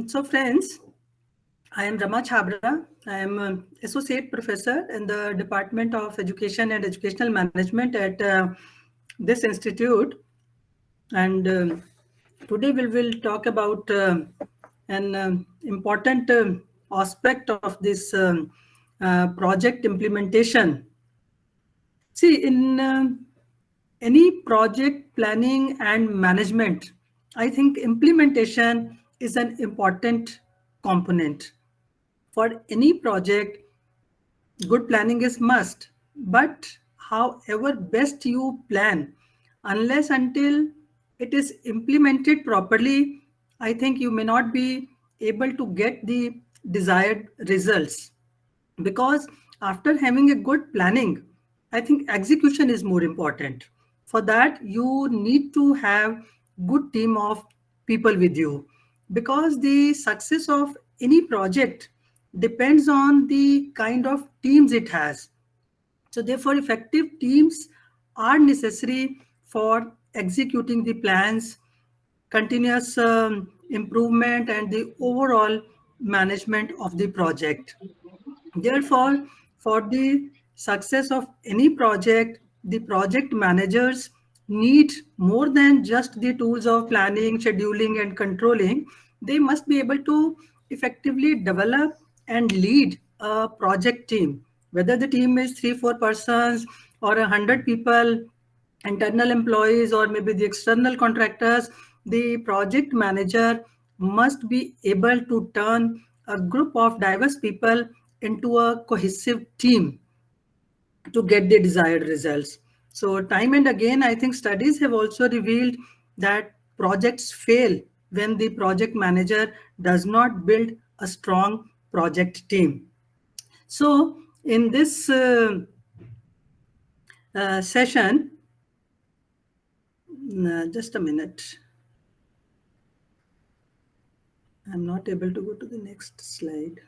So friends, I am Rama Chhabra. I am Associate Professor in the Department of Education and Educational Management at this institute. And today we will talk about an important aspect of this project implementation. See, in any project planning and management, I think implementation is an important component. For any project, good planning is must. But however best you plan, unless until it is implemented properly, I think you may not be able to get the desired results. Because after having a good planning, I think execution is more important. For that, you need to have good team of people with you, because the success of any project depends on the kind of teams it has. So therefore, effective teams are necessary for executing the plans, continuous improvement, and the overall management of the project. Therefore, for the success of any project, the project managers need more than just the tools of planning, scheduling, and controlling. They must be able to effectively develop and lead a project team. Whether the team is 3, 4 persons or 100 people, internal employees or maybe the external contractors, the project manager must be able to turn a group of diverse people into a cohesive team to get the desired results. So time and again, I think studies have also revealed that projects fail when the project manager does not build a strong project team. So in this session, just a minute. I'm not able to go to the next slide.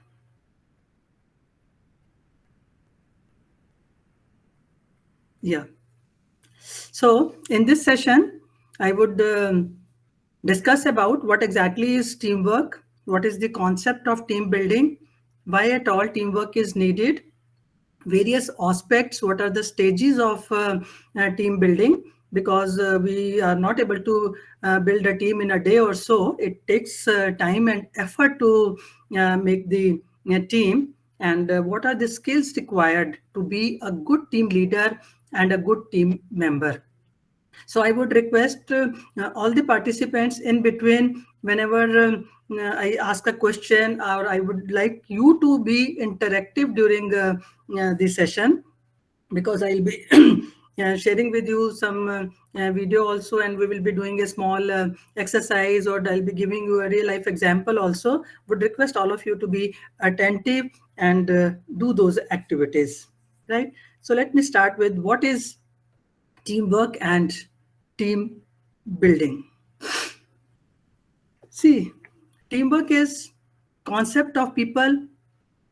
Yeah. So in this session, I would discuss about what exactly is teamwork, what is the concept of team building, why at all teamwork is needed, various aspects, what are the stages of team building, because we are not able to build a team in a day or so. It takes time and effort to make the team, and what are the skills required to be a good team leader and a good team member. So I would request all the participants in between, whenever I ask a question, or I would like you to be interactive during the session, because I'll be sharing with you some video also, and we will be doing a small exercise, or I'll be giving you a real life example also. Would request all of you to be attentive and do those activities, right? So let me start with what is teamwork and team building. See, teamwork is concept of people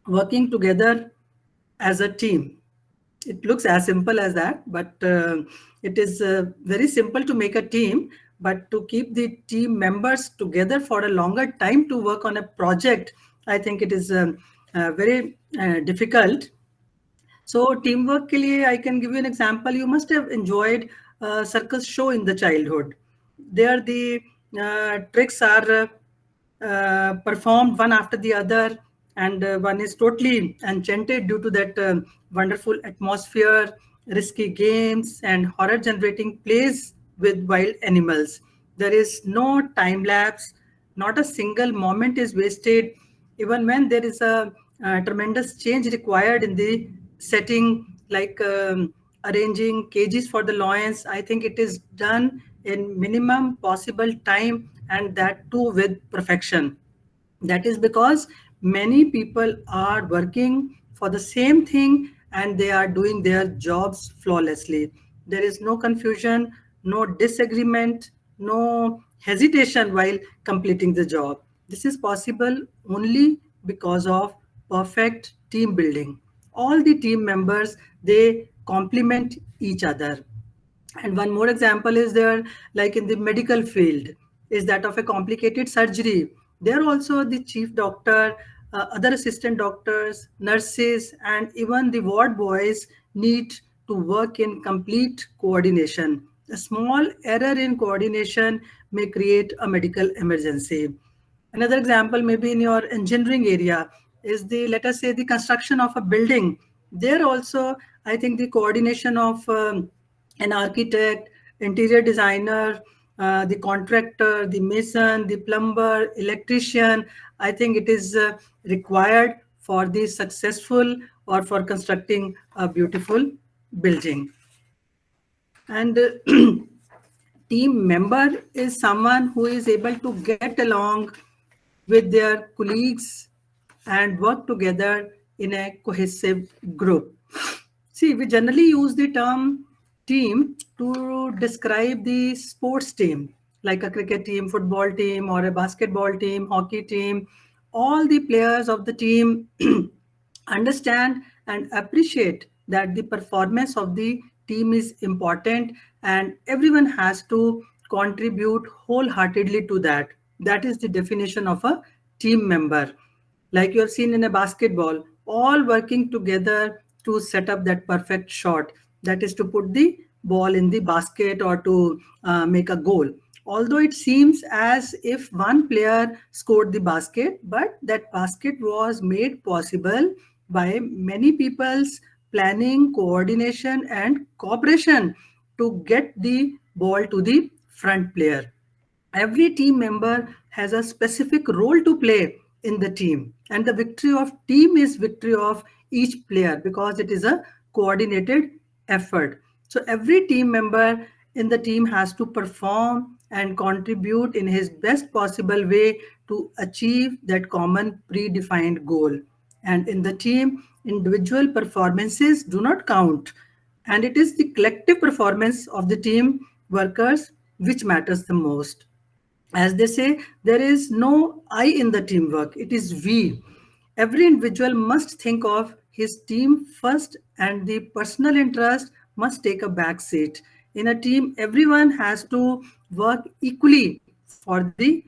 working together as a team. It looks as simple as that, but it is very simple to make a team, but to keep the team members together for a longer time to work on a project, I think it is very difficult. So teamwork के लिए I can give you an example. You must have enjoyed a circus show in the childhood. There the tricks are performed one after the other, and one is totally enchanted due to that wonderful atmosphere, risky games, and horror generating plays with wild animals. There is no time lapse, not a single moment is wasted, even when there is a tremendous change required in the setting, like arranging cages for the lions. I think it is done in minimum possible time, and that too with perfection. That is because many people are working for the same thing, and they are doing their jobs flawlessly. There is no confusion, no disagreement, no hesitation while completing the job. This is possible only because of perfect team building. All the team members, they complement each other. And one more example is there, like in the medical field, is that of a complicated surgery. There also the chief doctor, other assistant doctors, nurses, and even the ward boys need to work in complete coordination. A small error in coordination may create a medical emergency. Another example, maybe in your engineering area, is the, let us say, the construction of a building. There also, I think the coordination of an architect, interior designer, the contractor, the mason, the plumber, electrician, I think it is required for the successful or for constructing a beautiful building. And team member is someone who is able to get along with their colleagues and work together in a cohesive group. See, we generally use the term team to describe the sports team, like a cricket team, football team, or a basketball team, hockey team. All the players of the team understand and appreciate that the performance of the team is important and everyone has to contribute wholeheartedly to that. That is the definition of a team member. Like you have seen in a basketball, all working together to set up that perfect shot, that is to put the ball in the basket or to make a goal. Although it seems as if one player scored the basket, but that basket was made possible by many people's planning, coordination, and cooperation to get the ball to the front player. Every team member has a specific role to play in the team, and the victory of team is victory of each player because it is a coordinated effort. So every team member in the team has to perform and contribute in his best possible way to achieve that common predefined goal. And in the team, individual performances do not count, and it is the collective performance of the team workers which matters the most. As they say, there is no I in the teamwork, it is we. Every individual must think of his team first, and the personal interest must take a back seat. In a team, everyone has to work equally for the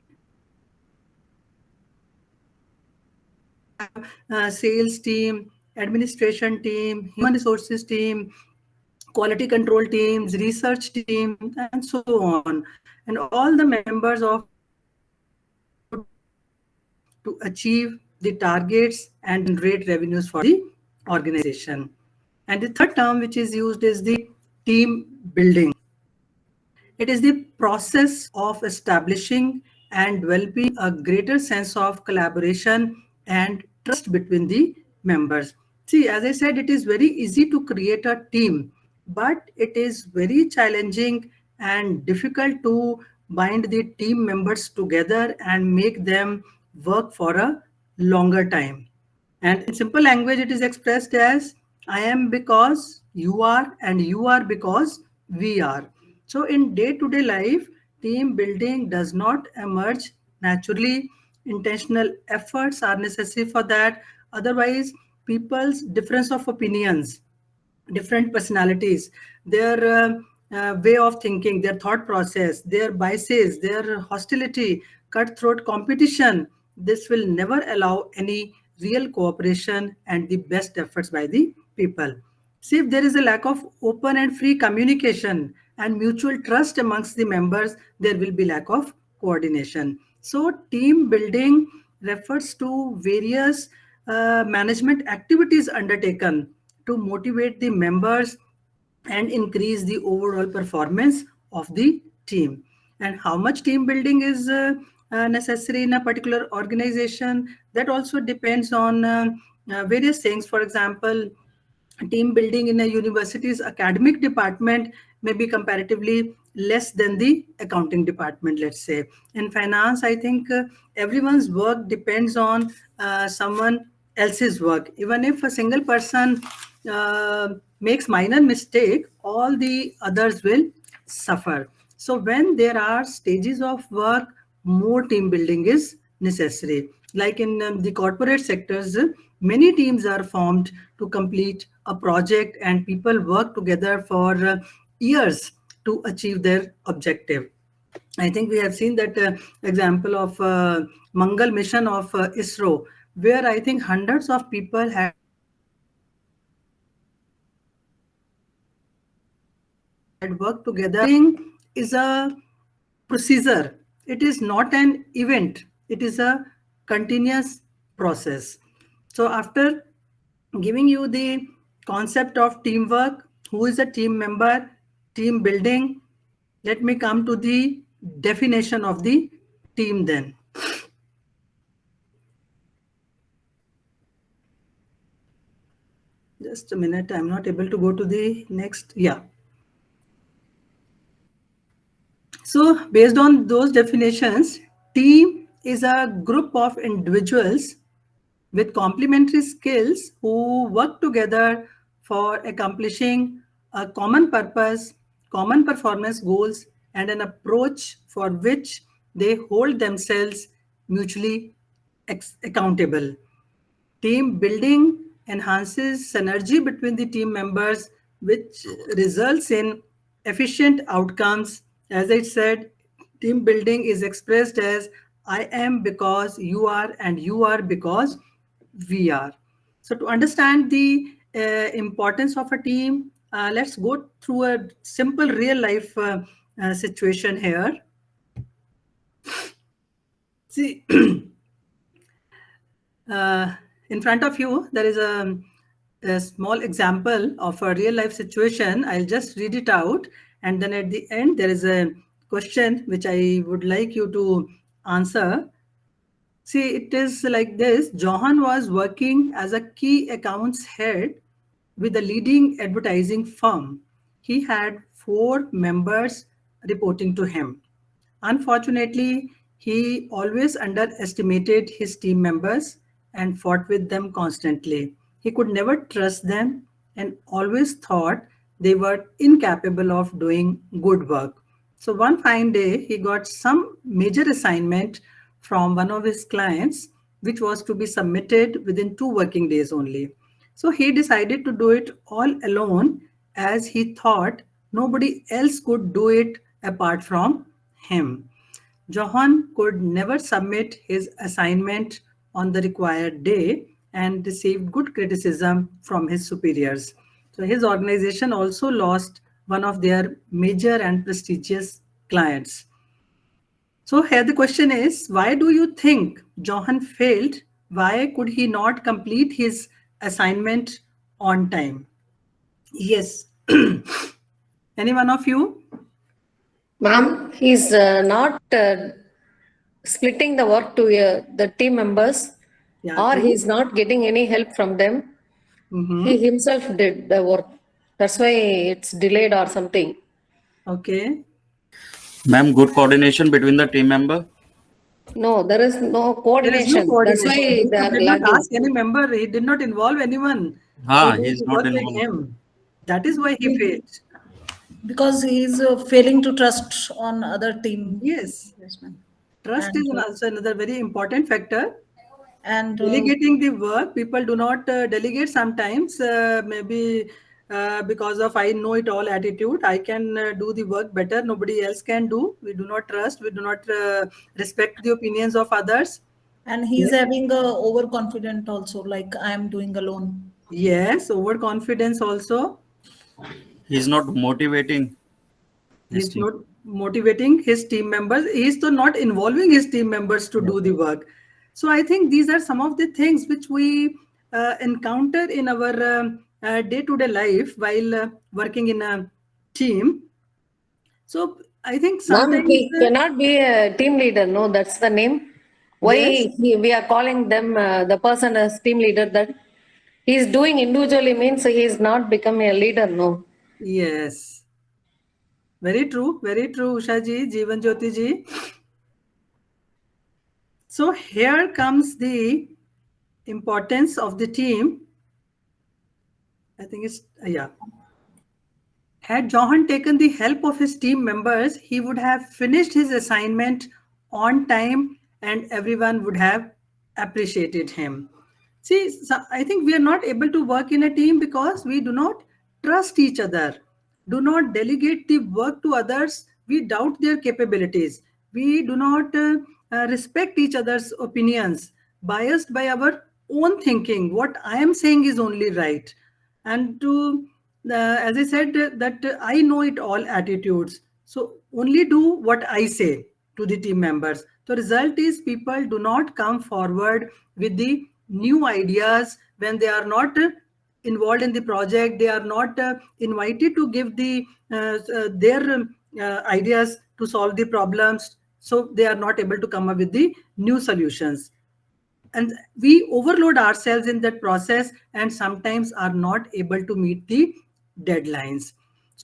sales team, administration team, human resources team, quality control teams, research teams, and so on. And all the members of a team work together to achieve the targets and generate revenues for the organization. And the third term which is used is the team building. It is the process of establishing and developing a greater sense of collaboration and trust between the members. See, as I said, it is very easy to create a team, but it is very challenging and difficult to bind the team members together and make them work for a longer time. And in simple language, it is expressed as I am because you are, and you are because we are. So, in day to day life, team building does not emerge naturally. Intentional efforts are necessary for that. Otherwise, people's difference of opinions, different personalities, their way of thinking, their thought process, their biases, their hostility, cutthroat competition. This will never allow any real cooperation and the best efforts by the people. See, if there is a lack of open and free communication and mutual trust amongst the members, there will be lack of coordination. So, team building refers to various management activities undertaken to motivate the members and increase the overall performance of the team. And how much team building is necessary in a particular organization, that also depends on various things. For example, team building in a university's academic department may be comparatively less than the accounting department, let's say. In finance, I think everyone's work depends on someone else's work. Even if a single person makes minor mistake, all the others will suffer. So when there are stages of work, more team building is necessary. Like in the corporate sectors, many teams are formed to complete a project, and people work together for years to achieve their objective. I think we have seen that example of Mangal mission of ISRO, where I think hundreds of people had worked together. Building is a procedure. It is not an event. It is a continuous process. So after giving you the concept of teamwork, who is a team member, team building, let me come to the definition of the team then. Just a minute, I'm not able to go to the next. Yeah. So, based on those definitions, team is a group of individuals with complementary skills who work together for accomplishing a common purpose, common performance goals, and an approach for which they hold themselves mutually accountable. Team building enhances synergy between the team members, which results in efficient outcomes. As I said, team building is expressed as I am because you are, and you are because we are. So, to understand the importance of a team, let's go through a simple real life situation here. See, Uh, in front of you, there is a small example of a real life situation. I'll just read it out. And then at the end, there is a question which I would like you to answer. See, it is like this. Johan was working as a key accounts head with a leading advertising firm. He had 4 members reporting to him. Unfortunately, he always underestimated his team members and fought with them constantly. He could never trust them and always thought they were incapable of doing good work. So one fine day, he got some major assignment from one of his clients, which was to be submitted within 2 working days only. So he decided to do it all alone as he thought nobody else could do it apart from him. Johan could never submit his assignment on the required day and received good criticism from his superiors. So his organization also lost one of their major and prestigious clients. So here the question is, why do you think Johan failed? Why could he not complete his assignment on time? Yes. Any one of you? Ma'am, he's not splitting the work to the team members, Yeah, or true. he's not getting any help from them. He Mm-hmm. himself did the work. That's why it's delayed or something. Okay. Ma'am, good coordination between the team member. No, there is no There is no coordination. That's coordination. why they He are did not lagging. ask any member. He did not involve anyone to do He's the not work with involved. him. That is why he He- failed. because he's failing to trust on other team. Yes. Yes, ma'am. Trust is And also another very important factor. and Delegating the work, people do not delegate sometimes, maybe because of I know it all attitude. I can do the work better, nobody else can do. We do not trust, we do not respect the opinions of others. and he's Yes, having a overconfident also, like I am doing alone. yes, overconfidence also. He's not motivating his He's team. not motivating his team members. He's still not involving his team members to Yeah. do the work. So I think these are some of the things which we encounter in our day-to-day life while working in a team. So I think Ma'am, sometimes he cannot be a team leader. No, that's the name. Why yes, we are calling them the person as team leader? That he's doing individually means he's not becoming a leader. No. yes, very true, Usha ji, Jeevan Jyoti ji. So here comes the importance of the team. I think it's yeah. Had Johan taken the help of his team members, he would have finished his assignment on time and everyone would have appreciated him. See, so I think we are not able to work in a team because we do not trust each other, do not delegate the work to others we doubt their capabilities, we do not respect each other's opinions, biased by our own thinking. What I am saying is only right. And to, as I said, that I know it all attitudes. So only do what I say to the team members. The result is people do not come forward with the new ideas when they are not involved in the project. They are not invited to give their ideas to solve the problems. So they are not able to come up with the new solutions, and we overload ourselves in that process and sometimes are not able to meet the deadlines,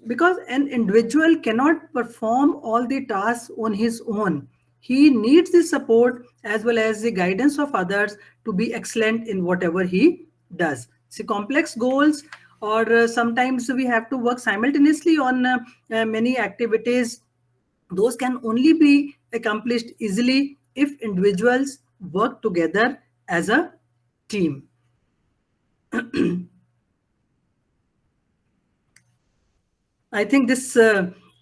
because an individual cannot perform all the tasks on his own. He needs the support as well as the guidance of others to be excellent in whatever he does. See, complex goals, or sometimes we have to work simultaneously on many activities, those can only be accomplished easily if individuals work together as a team. I think this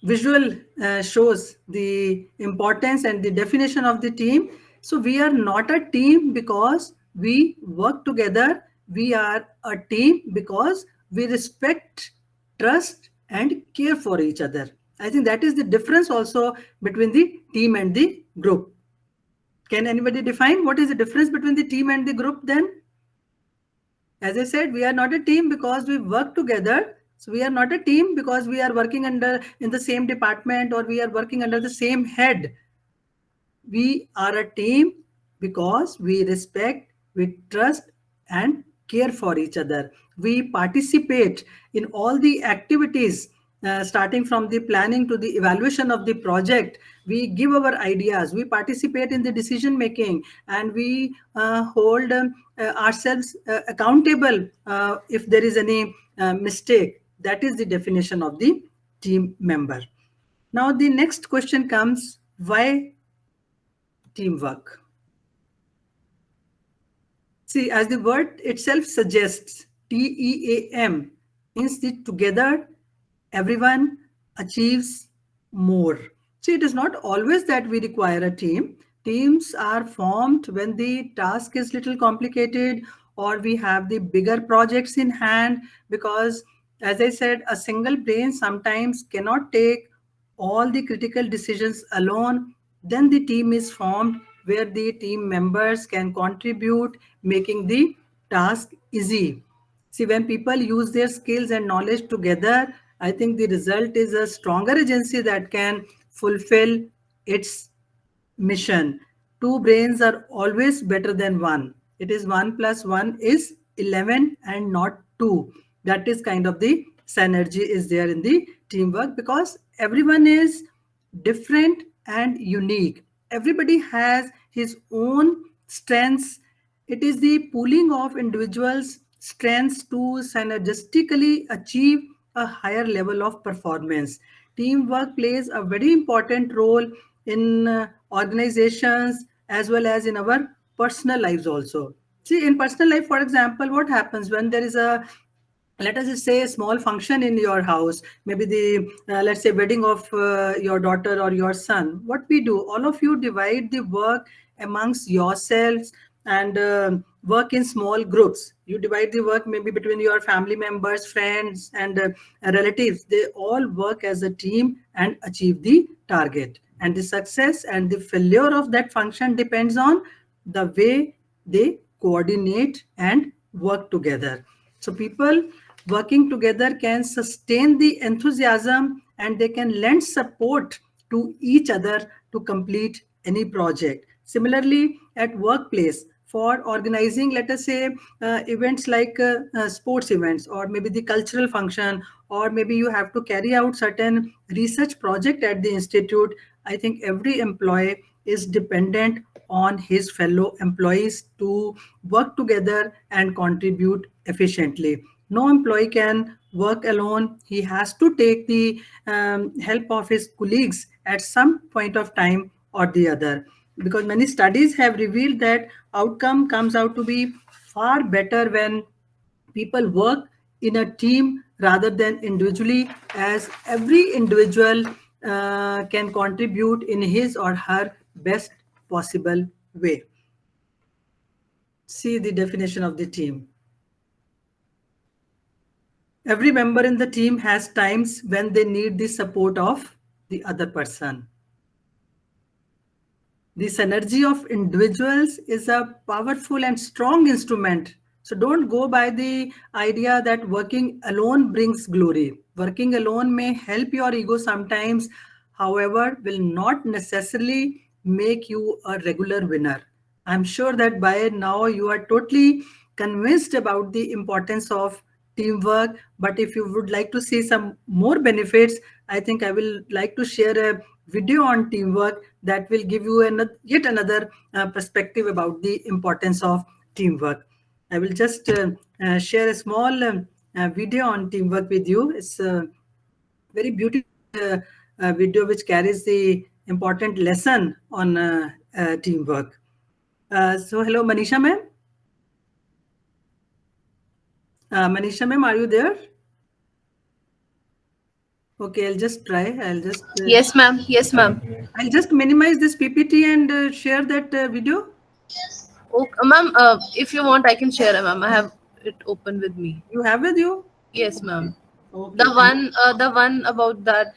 visual shows the importance and the definition of the team. So we are not a team because we work together. We are a team because we respect, trust, and care for each other. I think that is the difference also between the team and the group. Can anybody define what is the difference between the team and the group then? As I said, we are not a team because we work together. So we are not a team because we are working in the same department, or we are working under the same head. We are a team because we respect, we trust, and care for each other. We participate in all the activities, starting from the planning to the evaluation of the project. We give our ideas, we participate in the decision making, and we hold ourselves accountable if there is any mistake. That is the definition of the team member. Now the next question comes, why teamwork? See, as the word itself suggests, TEAM means that together everyone achieves more. See, it is not always that we require a team. Teams are formed when the task is little complicated, or we have the bigger projects in hand, because as I said, a single brain sometimes cannot take all the critical decisions alone. Then the team is formed where the team members can contribute, making the task easy. See, when people use their skills and knowledge together, I think the result is a stronger agency that can fulfill its mission. Two brains are always better than one. It is 1 plus 1 is 11 and not 2. That is kind of the synergy is there in the teamwork, because everyone is different and unique. Everybody has his own strengths. It is the pooling of individuals' strengths to synergistically achieve a higher level of performance. Teamwork plays a very important role in organizations as well as in our personal lives also. See, in personal life, for example, what happens when there is a, let us just say, a small function in your house, maybe the let's say wedding of your daughter or your son. What we do, all of you divide the work amongst yourselves and work in small groups. You divide the work maybe between your family members, friends, and relatives. They all work as a team and achieve the target, and the success and the failure of that function depends on the way they coordinate and work together. So people working together can sustain the enthusiasm, and they can lend support to each other to complete any project. Similarly, at workplace, for organizing, let us say, events like sports events, or maybe the cultural function, or maybe you have to carry out certain research project at the institute, I think every employee is dependent on his fellow employees to work together and contribute efficiently. No employee can work alone. He has to take the help of his colleagues at some point of time or the other, because many studies have revealed that outcome comes out to be far better when people work in a team rather than individually, as every individual can contribute in his or her best possible way. See the definition of the team. Every member in the team has times when they need the support of the other person. The synergy of individuals is a powerful and strong instrument. So don't go by the idea that working alone brings glory. Working alone may help your ego sometimes, however, will not necessarily make you a regular winner. I'm sure that by now you are totally convinced about the importance of teamwork. But if you would like to see some more benefits, I think I will like to share a video on teamwork that will give you yet another perspective about the importance of teamwork. I will just share a small video on teamwork with you. It's a very beautiful video which carries the important lesson on teamwork. So hello, Manisha ma'am. Manisha ma'am, are you there? Okay, I'll just try. I'll just Yes, ma'am. Yes, ma'am. I'll just minimize this PPT and share that video. Okay, ma'am. If you want, I can share, ma'am. I have it open with me. You have with you? Yes, ma'am. Okay. The one about that.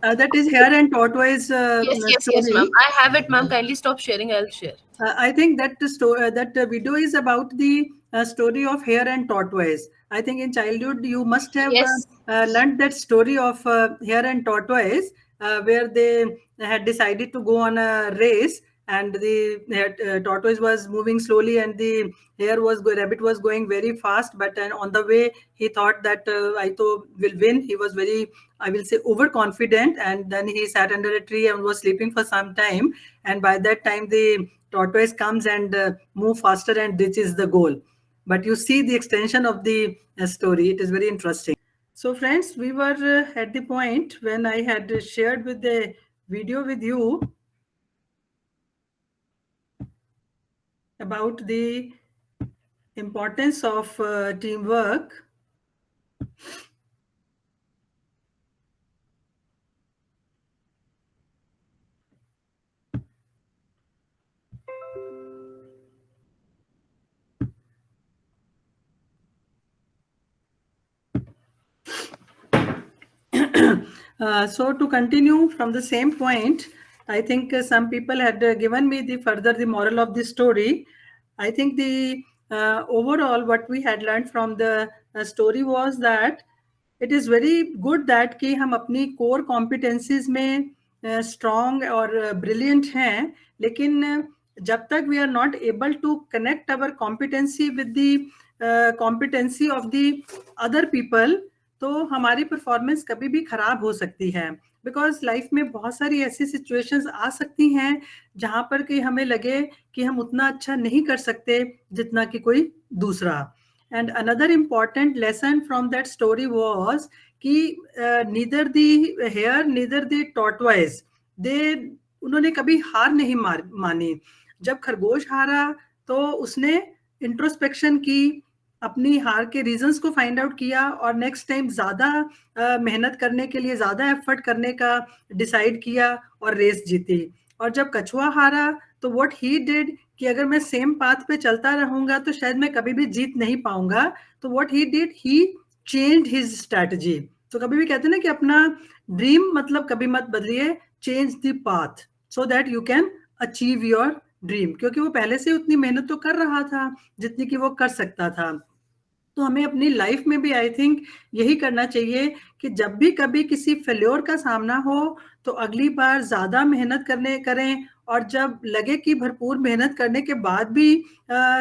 That is Hare and Tortoise Yes, ma'am. story. I have it, ma'am. Kindly stop sharing. I'll share. I think that the story, that video is about the story of hare and tortoise. I think in childhood you must have Yes. learned that story of hare and tortoise, where they had decided to go on a race, and the tortoise was moving slowly, and the rabbit was going very fast. But on the way, he thought that I will win. He was very, I will say, overconfident, and then he sat under a tree and was sleeping for some time. And by that time, the tortoise comes and move faster and reaches the goal. But you see the extension of the story. It is very interesting. So friends, we were at the point when I had shared with the video with you about the importance of teamwork. So to continue from the same point, I think some people had given me the moral of the story. I think the overall what we had learned from the story was that it is very good that कि हम अपनी core competencies में strong और brilliant हैं, लेकिन जब तक we are not able to connect our competency with the competency of the other people, तो हमारी परफॉर्मेंस कभी भी खराब हो सकती है. बिकॉज लाइफ में बहुत सारी ऐसी सिचुएशंस आ सकती हैं जहां पर कि हमें लगे कि हम उतना अच्छा नहीं कर सकते जितना कि कोई दूसरा. And another important lesson from that story was कि नीदर दी हेयर नीदर दी टॉर्टवाइज उन्होंने कभी हार नहीं मानी. जब खरगोश हारा तो उसने इंट्रोस्पेक्शन की, अपनी हार के रीजंस को फाइंड आउट किया और नेक्स्ट टाइम ज्यादा मेहनत करने के लिए, ज्यादा एफर्ट करने का डिसाइड किया और रेस जीती. और जब कछुआ हारा तो व्हाट ही डिड कि अगर मैं सेम पाथ पे चलता रहूंगा तो शायद मैं कभी भी जीत नहीं पाऊंगा. तो what he did, he changed his strategy. तो कभी भी कहते हैं ना कि अपना ड्रीम मतलब कभी मत बदलिए, change the path so that you can achieve your dream. क्योंकि वो पहले से उतनी मेहनत तो कर रहा था जितनी कि वो कर सकता था. तो हमें अपनी लाइफ में भी आई थिंक यही करना चाहिए कि जब भी कभी किसी फेल्योर का सामना हो तो अगली बार ज्यादा मेहनत करें, और जब लगे कि भरपूर मेहनत करने के बाद भी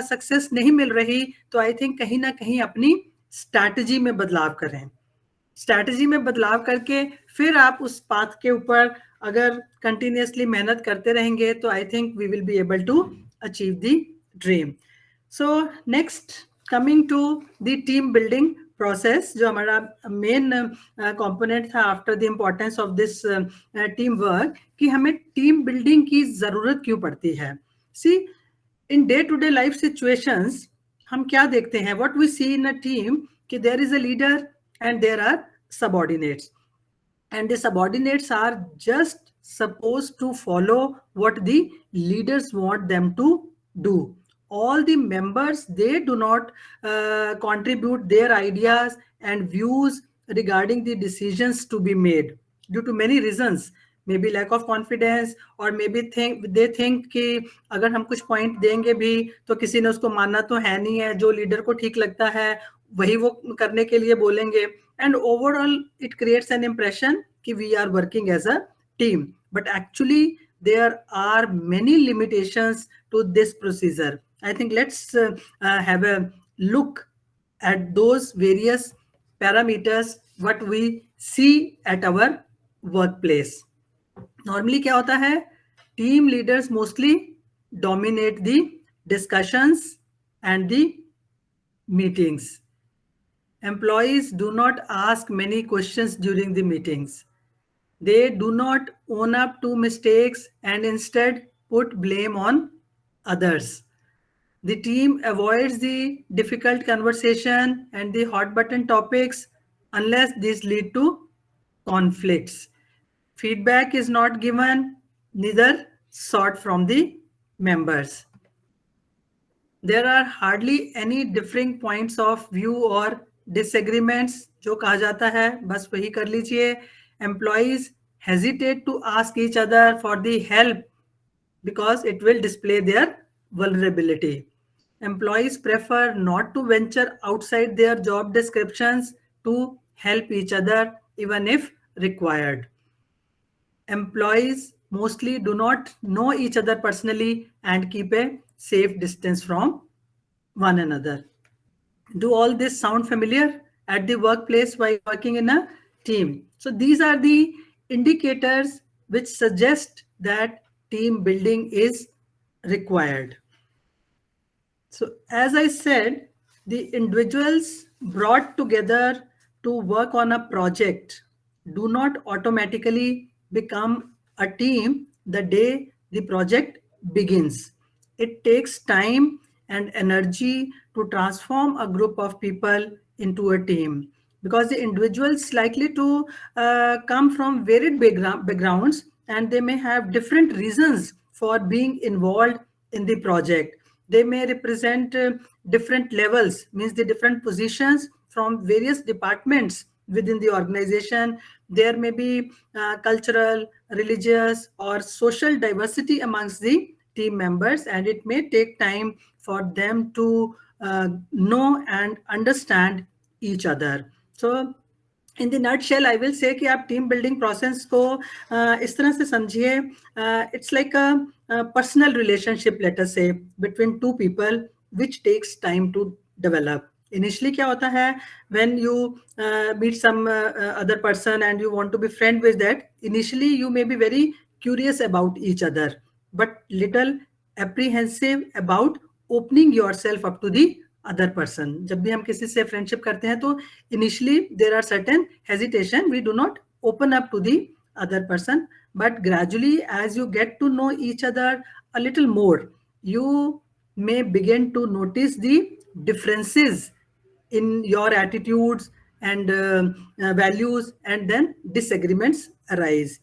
सक्सेस नहीं मिल रही तो आई थिंक कहीं ना कहीं अपनी स्ट्रैटेजी में बदलाव करें. स्ट्रैटेजी में बदलाव करके फिर आप उस पाथ के ऊपर अगर कंटिन्यूअसली मेहनत करते रहेंगे तो I think we will be able to achieve the dream. So next, coming to the team building process, जो हमारा मेन कंपोनेंट था after the importance of this team work, कि हमें टीम बिल्डिंग की जरूरत क्यों पड़ती है. See, in day to day life situations हम क्या देखते हैं, what we see in a team, कि there is a leader and there are subordinates. and the subordinates are just supposed to follow what the leaders want them to do. All the members, they do not contribute their ideas and views regarding the decisions to be made due to many reasons. Maybe lack of confidence, or maybe they think कि अगर हम कुछ point देंगे भी तो किसी ने उसको मानना तो है नहीं है, जो लीडर को ठीक लगता है वही वो करने के लिए बोलेंगे, and overall it creates an impression कि we are working as a team, but actually there are many limitations to this procedure. I think let's have a look at those various parameters what we see at our workplace. Normally क्या होता है, team leaders mostly dominate the discussions and the meetings. Employees do not ask many questions during the meetings. They do not own up to mistakes and instead put blame on others. The team avoids the difficult conversation and the hot button topics unless these lead to conflicts. Feedback is not given, neither sought from the members. There are hardly any differing points of view or disagreements. जो कहा जाता है बस वही कर लीजिए. Employees hesitate to ask each other for the help because it will display their vulnerability. Employees prefer not to venture outside their job descriptions to help each other even if required. Employees mostly do not know each other personally and keep a safe distance from one another. Do all this sound familiar at the workplace while working in a team? So these are the indicators which suggest that team building is required. So as I said, the individuals brought together to work on a project do not automatically become a team the day the project begins. It takes time and energy to transform a group of people into a team, because the individuals likely to come from varied backgrounds, and they may have different reasons for being involved in the project. They may represent different levels, means the different positions from various departments within the organization. There may be cultural, religious, or social diversity amongst the team members, and it may take time for them to know and understand each other. So in the nutshell I will say कि आप team building process को इस तरह से समझिए, it's like a personal relationship, let us say, between two people which takes time to develop. Initially क्या होता है, when you meet some other person and you want to be friend with that, initially you may be very curious about each other but little apprehensive about opening yourself up to the other person. जब भी हम किसी से friendship करते हैं तो initially there are certain hesitation, we do not open up to the other person, but gradually as you get to know each other a little more, you may begin to notice the differences in your attitudes and values, and then disagreements arise.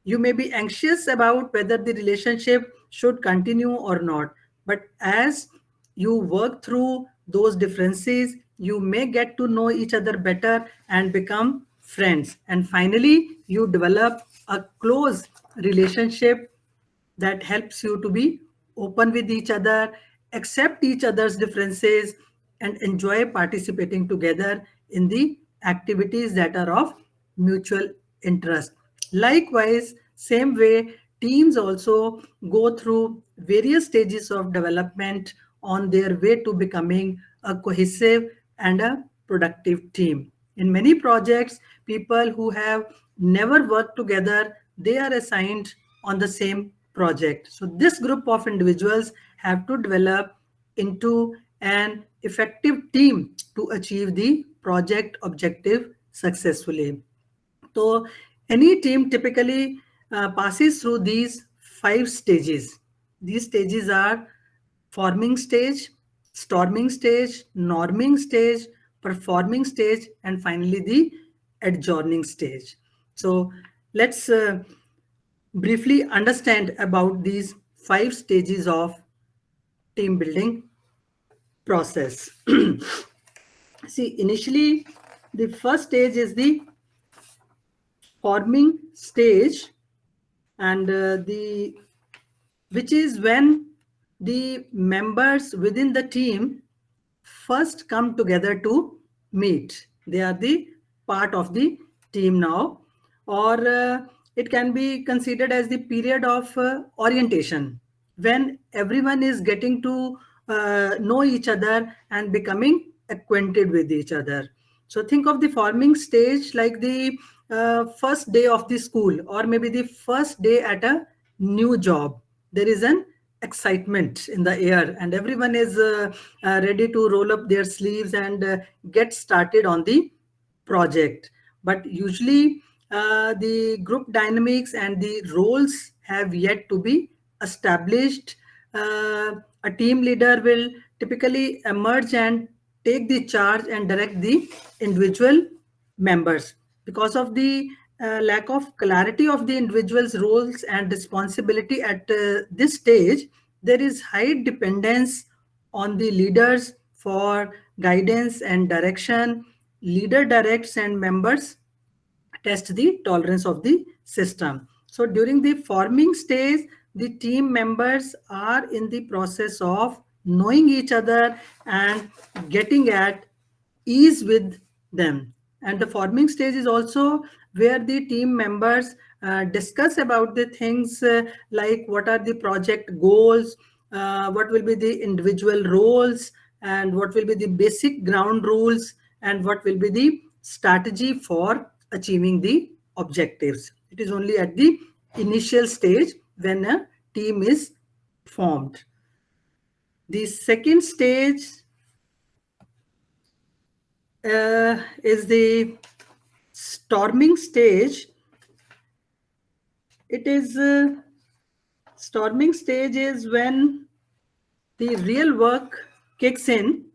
You may be anxious about whether the relationship should continue or not, but as you work through those differences, you may get to know each other better and become friends, and finally you develop a close relationship that helps you to be open with each other, accept each other's differences, and enjoy participating together in the activities that are of mutual interest. Likewise, same way, teams also go through various stages of development on their way to becoming a cohesive and a productive team. In many projects, people who have never worked together, they are assigned on the same project. So this group of individuals have to develop into an effective team to achieve the project objective successfully. So any team typically passes through these 5 stages. These stages are forming stage, storming stage, norming stage, performing stage, and finally the adjourning stage. So let's briefly understand about these 5 stages of team building process. See, initially, the first stage is the forming stage, and which is when the members within the team first come together to meet. They are the part of the team now, or it can be considered as the period of orientation, when everyone is getting to know each other and becoming acquainted with each other. So think of the forming stage like the first day of the school, or maybe the first day at a new job. There is an excitement in the air, and everyone is ready to roll up their sleeves and get started on the project. But usually the group dynamics and the roles have yet to be established. A team leader will typically emerge and take the charge and direct the individual members. Because of the lack of clarity of the individual's roles and responsibility at this stage, there is high dependence on the leaders for guidance and direction. Leader directs and members test the tolerance of the system. So during the forming stage, the team members are in the process of knowing each other and getting at ease with them. And the forming stage is also where the team members discuss about the things like what are the project goals, what will be the individual roles, and what will be the basic ground rules, and what will be the strategy for achieving the objectives. It is only at the initial stage when a team is formed. The second stage is the storming stage. It is storming stage is when the real work kicks in.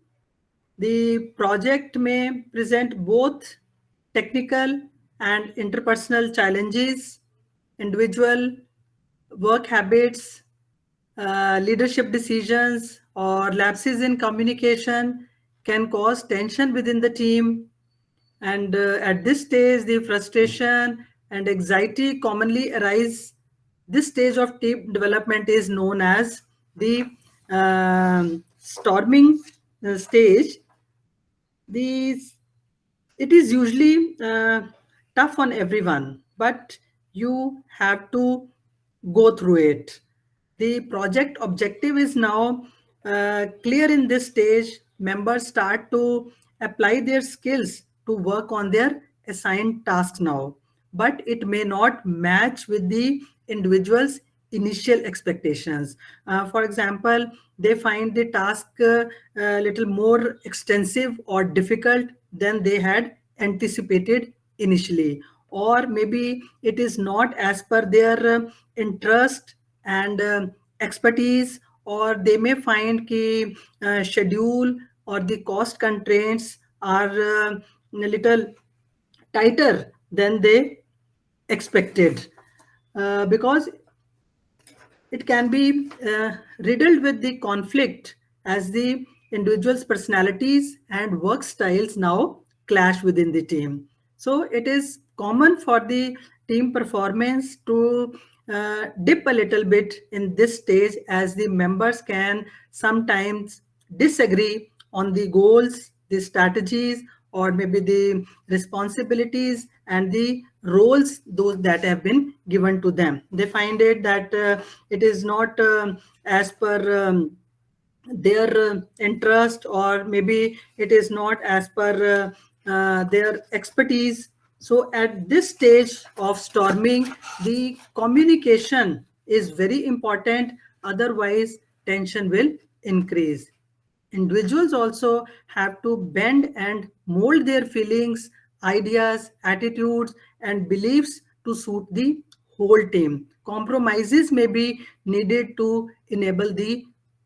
The project may present both technical and interpersonal challenges, individual work habits, leadership decisions, or lapses in communication can cause tension within the team. And at this stage, the frustration and anxiety commonly arise. This stage of team development is known as the storming stage. These It is usually tough on everyone, but you have to go through it. The project objective is now clear in this stage. Members start to apply their skills to work on their assigned tasks now, but it may not match with the individual's initial expectations. For example, they find the task a little more extensive or difficult than they had anticipated initially, or maybe it is not as per their interest and expertise, or they may find the schedule or the cost constraints are a little tighter than they expected, because it can be riddled with the conflict as the individual's personalities and work styles now clash within the team. So it is common for the team performance to dip a little bit in this stage, as the members can sometimes disagree on the goals, the strategies, or maybe the responsibilities and the roles those that have been given to them. They find it that it is not as per their interest, or maybe it is not as per their expertise. So at this stage of storming, the communication is very important, otherwise tension will increase. Individuals also have to bend and mold their feelings, ideas, attitudes, and beliefs to suit the whole team. Compromises may be needed to enable the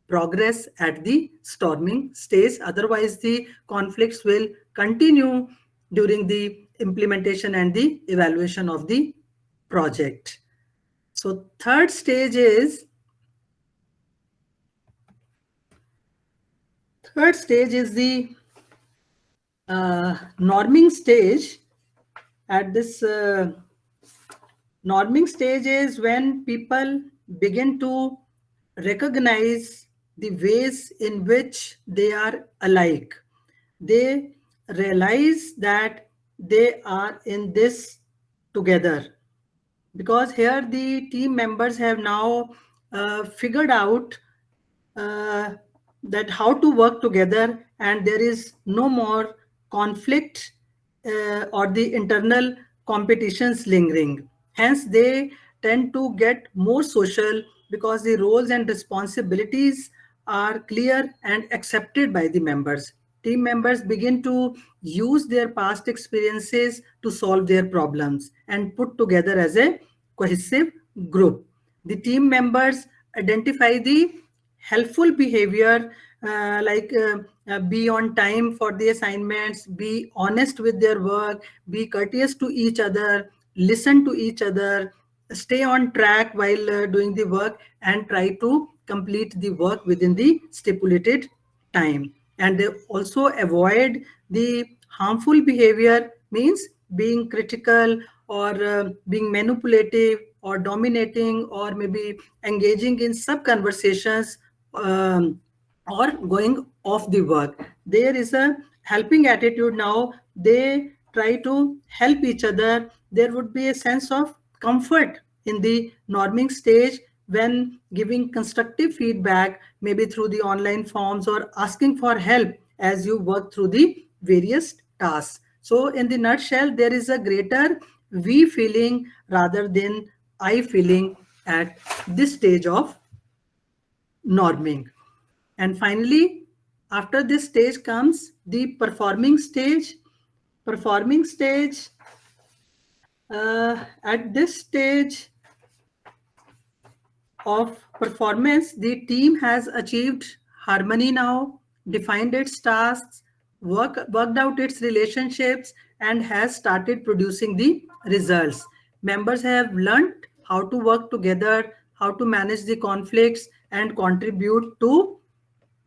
progress at the storming stage. Otherwise, the conflicts will continue during the implementation and the evaluation of the project. So third stage is the norming stage. At this norming stage is when people begin to recognize the ways in which they are alike. They realize that they are in this together, because here the team members have now figured out that how to work together, and there is no more conflict or the internal competitions lingering. Hence, they tend to get more social because the roles and responsibilities are clear and accepted by the members. Team members begin to use their past experiences to solve their problems and put together as a cohesive group. The team members identify the helpful behavior, be on time for the assignments, be honest with their work, be courteous to each other, listen to each other, stay on track while doing the work, and try to complete the work within the stipulated time. And they also avoid the harmful behavior, means being critical or being manipulative or dominating, or maybe engaging in sub conversations, or going off the work. There is a helping attitude now. They try to help each other. There would be a sense of comfort in the norming stage when giving constructive feedback, maybe through the online forms or asking for help as you work through the various tasks. So in the nutshell, there is a greater we feeling rather than I feeling at this stage of norming. And finally, after this stage comes the performing stage. Performing stage, at this stage of performance, the team has achieved harmony now, defined its tasks, worked out its relationships, and has started producing the results. Members have learned how to work together, how to manage the conflicts, and contribute to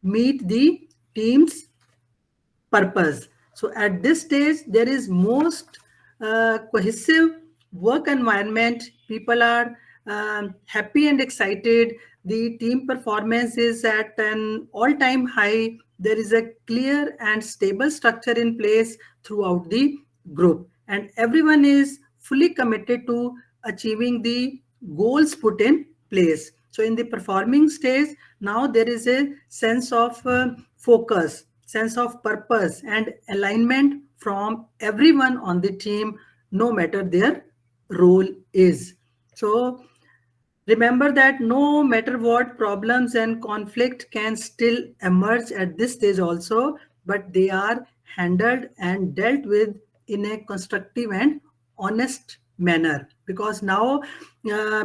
meet the team's purpose. So at this stage, there is most cohesive work environment. People are happy and excited. The team performance is at an all-time high. There is a clear and stable structure in place throughout the group, and everyone is fully committed to achieving the goals put in place. So in the performing stage, now there is a sense of focus, sense of purpose, and alignment from everyone on the team, no matter their role is. So remember that no matter what, problems and conflict can still emerge at this stage also, but they are handled and dealt with in a constructive and honest manner, because now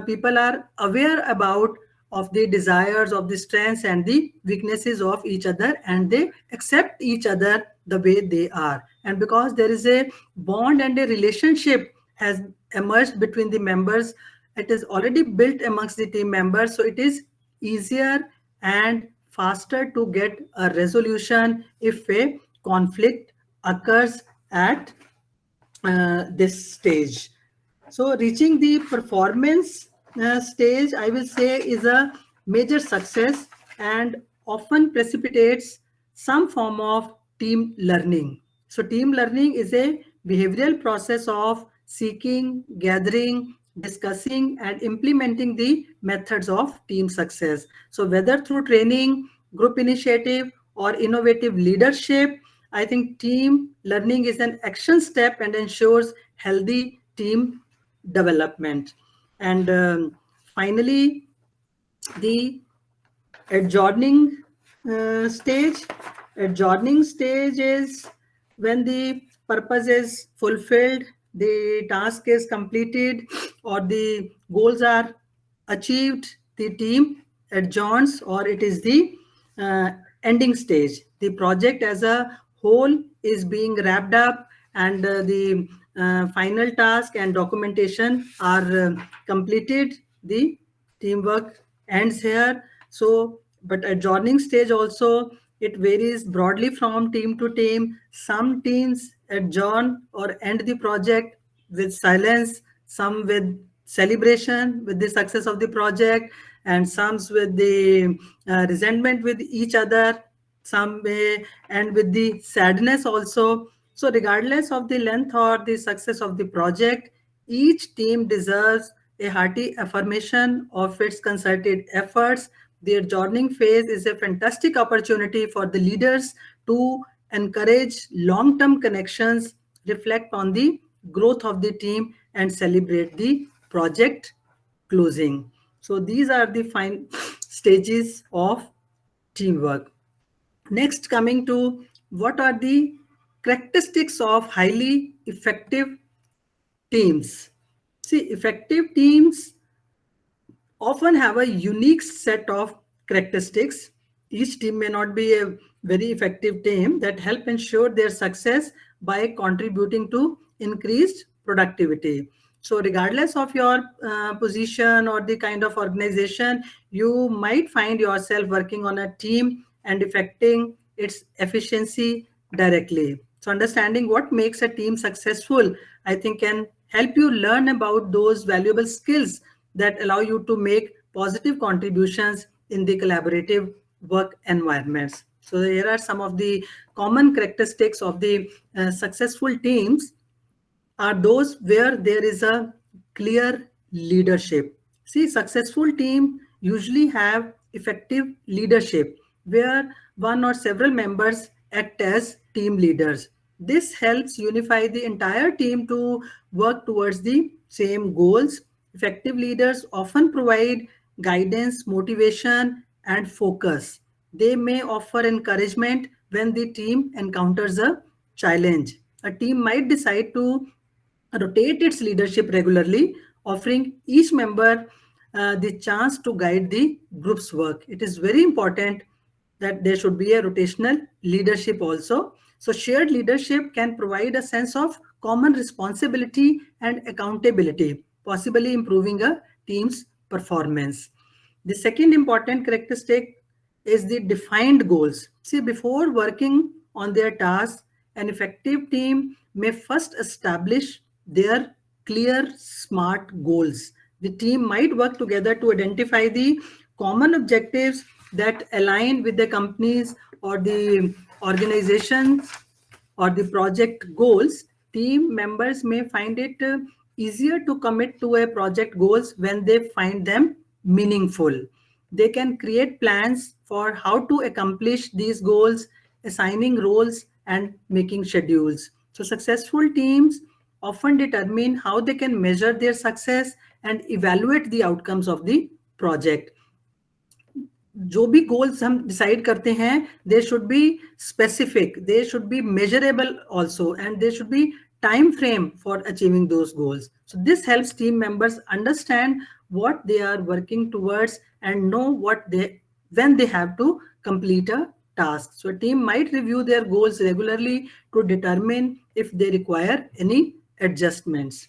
people are aware about of the desires, of the strengths and the weaknesses of each other, and they accept each other the way they are. And because there is a bond and a relationship has emerged between the members, it is already built amongst the team members, so it is easier and faster to get a resolution if a conflict occurs at this stage. So reaching the performance stage, I will say, is a major success and often precipitates some form of team learning. So team learning is a behavioral process of seeking, gathering, discussing, and implementing the methods of team success. So whether through training, group initiative, or innovative leadership, I think team learning is an action step and ensures healthy team development. And finally, the adjourning stage. Adjourning stage is when the purpose is fulfilled, the task is completed, or the goals are achieved, the team adjourns, or it is the ending stage. The project as a whole is being wrapped up and the final task and documentation are completed, the teamwork ends here. So, but adjourning stage also, it varies broadly from team to team. Some teams adjourn or end the project with silence, some with celebration with the success of the project, and some with the resentment with each other, some may end with the sadness also. So regardless of the length or the success of the project, each team deserves a hearty affirmation of its concerted efforts. The adjourning phase is a fantastic opportunity for the leaders to encourage long-term connections, reflect on the growth of the team, and celebrate the project closing. So these are the fine stages of teamwork. Next, coming to what are the characteristics of highly effective teams. See, effective teams often have a unique set of characteristics. Each team may not be a very effective team that help ensure their success by contributing to increased productivity. So regardless of your position or the kind of organization, you might find yourself working on a team and affecting its efficiency directly. So understanding what makes a team successful, I think, can help you learn about those valuable skills that allow you to make positive contributions in the collaborative work environments. So here are some of the common characteristics of the successful teams are those where there is a clear leadership. See, successful teams usually have effective leadership where one or several members act as team leaders. This helps unify the entire team to work towards the same goals. Effective leaders often provide guidance, motivation, and focus. They may offer encouragement when the team encounters a challenge. A team might decide to rotate its leadership regularly, offering each member the chance to guide the group's work. It is very important that there should be a rotational leadership also. So shared leadership can provide a sense of common responsibility and accountability, possibly improving a team's performance. The second important characteristic is the defined goals. See, before working on their tasks, an effective team may first establish their clear, smart goals. The team might work together to identify the common objectives that align with the company's or the organization's or the project goals. Team members may find it easier to commit to a project goals when they find them meaningful. They can create plans for how to accomplish these goals, assigning roles and making schedules. So successful teams often determine how they can measure their success and evaluate the outcomes of the project. जो भी goals हम decide करते हैं they should be specific, they should be measurable also, and they should be time frame for achieving those goals. So this helps team members understand what they are working towards and know when they have to complete a task. So a team might review their goals regularly to determine if they require any adjustments.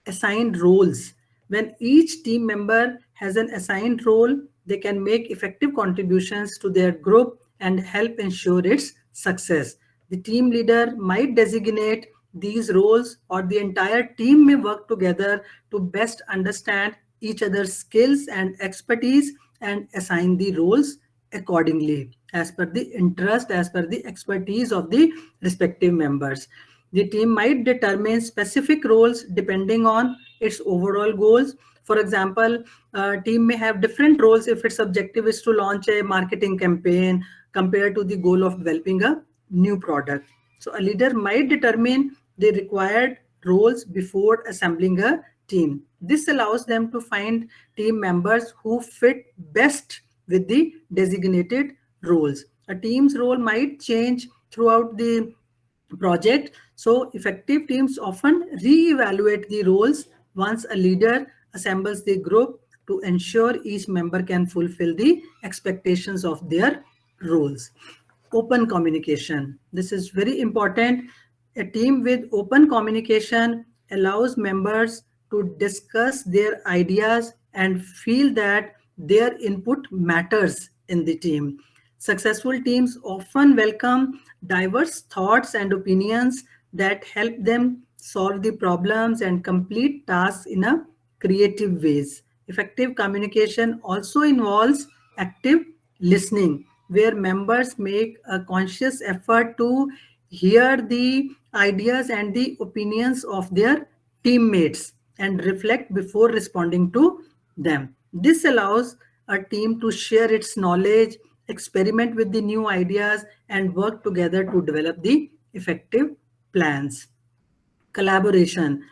Assigned roles. When each team member has an assigned role, they can make effective contributions to their group and help ensure its success. The team leader might designate these roles, or the entire team may work together to best understand each other's skills and expertise and assign the roles accordingly as per the interest, as per the expertise of the respective members. The team might determine specific roles depending on its overall goals. For example, a team may have different roles if its objective is to launch a marketing campaign compared to the goal of developing a new product. So a leader might determine the required roles before assembling a team. This allows them to find team members who fit best with the designated roles. A team's role might change throughout the project, so effective teams often re-evaluate the roles once a leader assembles the group to ensure each member can fulfill the expectations of their roles. Open communication. This is very important. A team with open communication allows members to discuss their ideas and feel that their input matters in the team. Successful teams often welcome diverse thoughts and opinions that help them solve the problems and complete tasks in a creative ways. Effective communication also involves active listening, where members make a conscious effort to hear the ideas and the opinions of their teammates and reflect before responding to them. This allows a team to share its knowledge, experiment with the new ideas, and work together to develop the effective plans. Collaboration.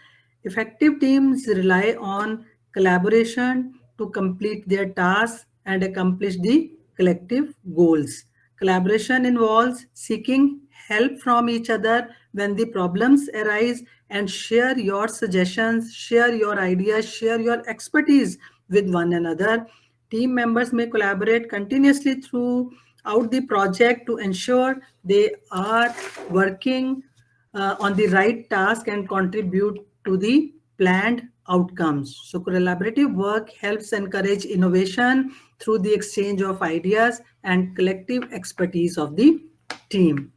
Effective teams rely on collaboration to complete their tasks and accomplish the collective goals. Collaboration involves seeking help from each other when the problems arise and share your suggestions, share your ideas, share your expertise with one another. Team members may collaborate continuously throughout the project to ensure they are working on the right task and contribute to the planned outcomes. So collaborative work helps encourage innovation through the exchange of ideas and collective expertise of the team.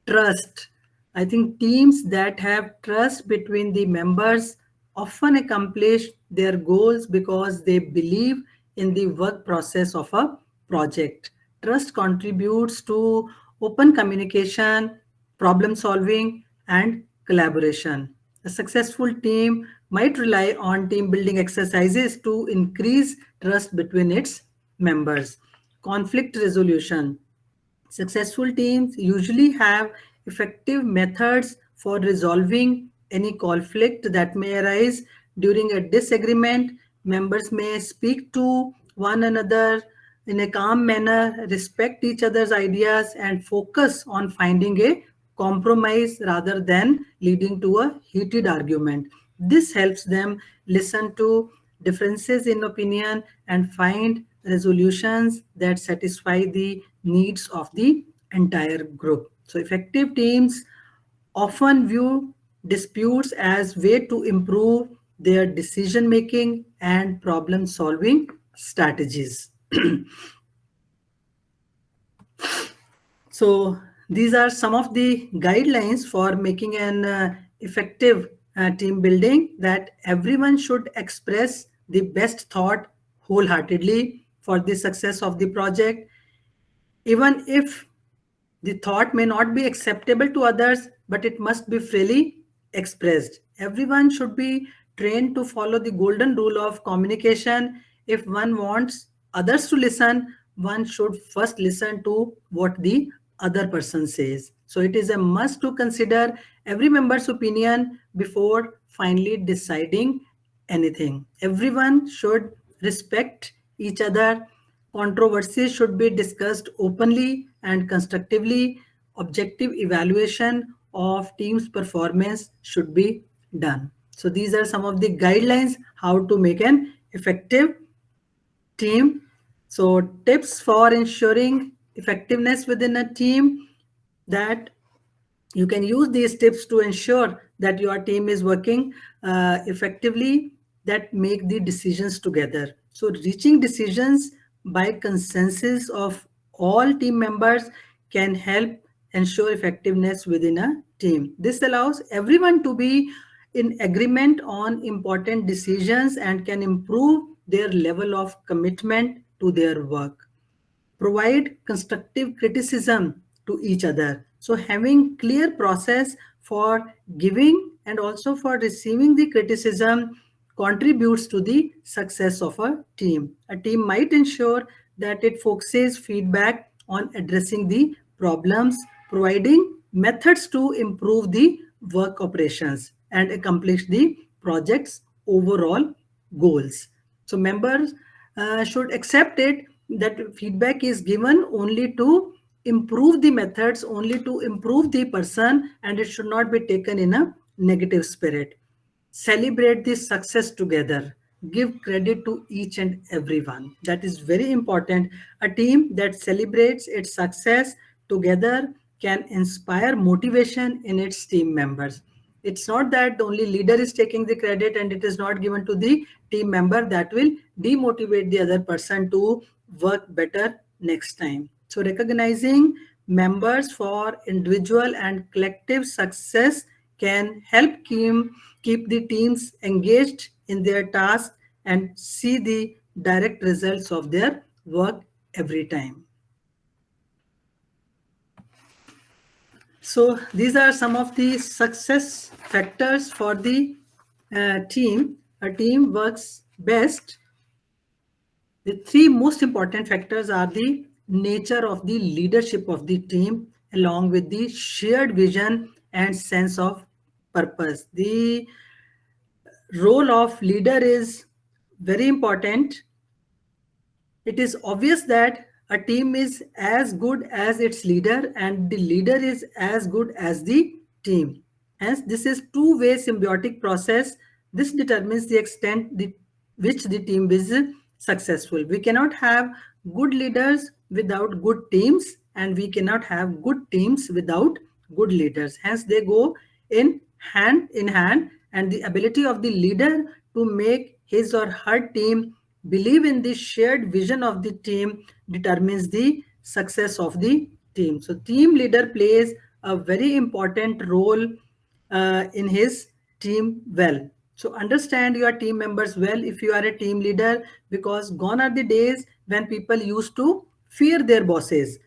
Trust. I think teams that have trust between the members often accomplish their goals because they believe in the work process of a project. Trust contributes to open communication, problem solving, and collaboration. A successful team might rely on team building exercises to increase trust between its members. Conflict resolution. Successful teams usually have effective methods for resolving any conflict that may arise during a disagreement. Members may speak to one another in a calm manner, respect each other's ideas, and focus on finding a compromise rather than leading to a heated argument. This helps them listen to differences in opinion and find resolutions that satisfy the needs of the entire group. So effective teams often view disputes as way to improve their decision making and problem solving strategies. So these are some of the guidelines for making an effective team building, that everyone should express the best thought wholeheartedly for the success of the project. Even if the thought may not be acceptable to others, but it must be freely expressed. Everyone should be trained to follow the golden rule of communication. If one wants others to listen, one should first listen to what the other person says. So it is a must to consider every member's opinion before finally deciding anything. Everyone should respect each other. Controversies should be discussed openly and constructively. Objective evaluation of team's performance should be done. So these are some of the guidelines how to make an effective team. So tips for ensuring effectiveness within a team, that you can use these tips to ensure that your team is working effectively, that make the decisions together. So reaching decisions by consensus of all team members can help ensure effectiveness within a team. This allows everyone to be in agreement on important decisions and can improve their level of commitment to their work. Provide constructive criticism to each other. So having clear process for giving and also for receiving the criticism contributes to the success of a team. A team might ensure that it focuses feedback on addressing the problems, providing methods to improve the work operations and accomplish the project's overall goals. So members should accept it that feedback is given only to improve the methods, only to improve the person, and it should not be taken in a negative spirit. Celebrate the success together. Give credit to each and everyone. That is very important. A team that celebrates its success together can inspire motivation in its team members. It's not that the only leader is taking the credit and it is not given to the team member. That will demotivate the other person to work better next time. So recognizing members for individual and collective success can help keep the teams engaged in their task and see the direct results of their work every time. So these are some of the success factors for the team. A team works best. The three most important factors are the nature of the leadership of the team, along with the shared vision and sense of purpose. The role of leader is very important. It is obvious that a team is as good as its leader and the leader is as good as the team. Hence, this is two-way symbiotic process. This determines the extent which the team is successful. We cannot have good leaders without good teams, and we cannot have good teams without good leaders. Hence, they go in hand, and the ability of the leader to make his or her team believe in the shared vision of the team determines the success of the team. So team leader plays a very important role in his team well. So understand your team members well if you are a team leader, because gone are the days when people used to fear their bosses.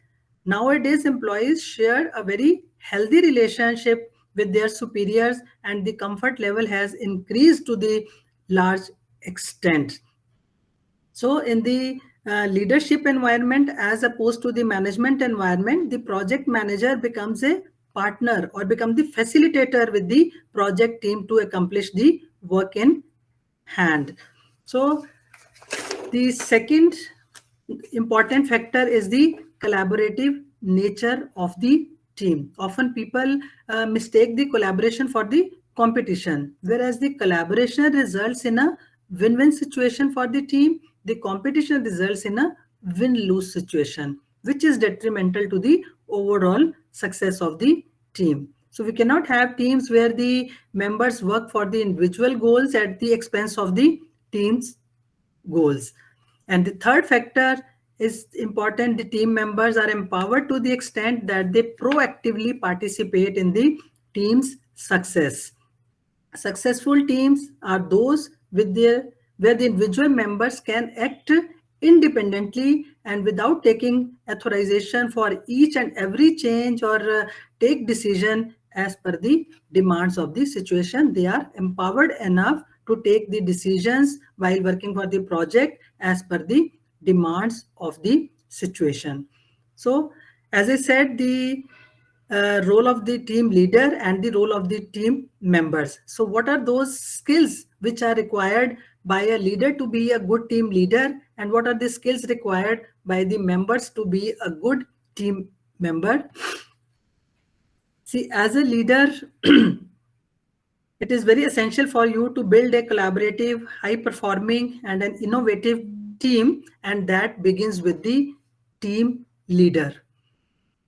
Nowadays, employees share a very healthy relationship with their superiors and the comfort level has increased to the large extent. So in the leadership environment, as opposed to the management environment, the project manager becomes a partner or become the facilitator with the project team to accomplish the work in hand. So the second important factor is the collaborative nature of the team. Often people mistake the collaboration for the competition, whereas the collaboration results in a win-win situation for the team. The competition results in a win-lose situation, which is detrimental to the overall success of the team. So we cannot have teams where the members work for the individual goals at the expense of the team's goals. And the third factor is important. The team members are empowered to the extent that they proactively participate in the team's success. Successful teams are those where the individual members can act independently and without taking authorization for each and every change or take decision as per the demands of the situation. They are empowered enough to take the decisions while working for the project as per the demands of the situation. So, as I said, the role of the team leader and the role of the team members. So what are those skills which are required by a leader to be a good team leader, and what are the skills required by the members to be a good team member? See, as a leader, it is very essential for you to build a collaborative, high-performing and an innovative team, and that begins with the team leader.